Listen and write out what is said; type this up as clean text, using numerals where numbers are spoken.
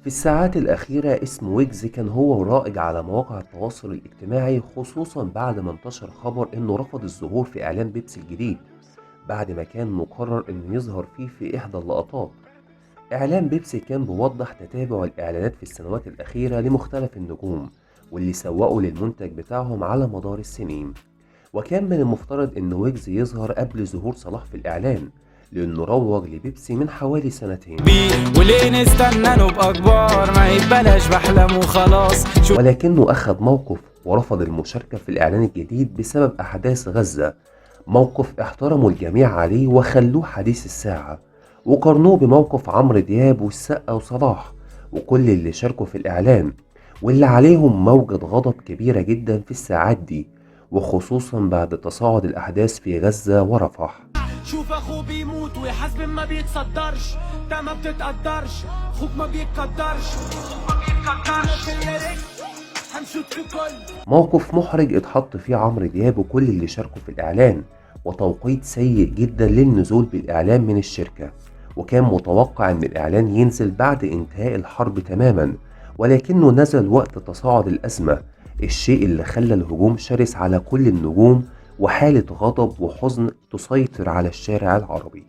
في الساعات الأخيرة اسم ويجز كان هو الرائج على مواقع التواصل الاجتماعي، خصوصا بعد ما انتشر خبر انه رفض الظهور في اعلان بيبسي الجديد بعد ما كان مقرر انه يظهر فيه في احدى اللقطات. اعلان بيبسي كان بيوضح تتابع الاعلانات في السنوات الأخيرة لمختلف النجوم واللي سوقوا للمنتج بتاعهم على مدار السنين، وكان من المفترض ان ويجز يظهر قبل ظهور صلاح في الاعلان لانه روج لبيبسي من حوالي سنتين. وليه نستنى نبقى كبار؟ ما يبلاش بحلم وخلاص. ولكنه أخذ موقف ورفض المشاركة في الإعلان الجديد بسبب أحداث غزة، موقف احترموا الجميع عليه وخلوه حديث الساعة، وقارنوه بموقف عمرو دياب والسقا وصلاح وكل اللي شاركوا في الإعلان، واللي عليهم موجة غضب كبيرة جدا في الساعات دي، وخصوصا بعد تصاعد الأحداث في غزة ورفح. شوف اخوه بيموت ويحاسب ما بيتصدرش، ده ما بتتقدرش، اخوك ما بيتقدرش. هنشوط في كل موقف محرج اتحط فيه عمرو دياب وكل اللي شاركوا في الإعلان، وتوقيت سيء جدا للنزول بالإعلان من الشركة، وكان متوقع إن الإعلان ينزل بعد انتهاء الحرب تماما، ولكنه نزل وقت تصاعد الأزمة، الشيء اللي خلى الهجوم شرس على كل النجوم وحالة غضب وحزن تسيطر على الشارع العربي.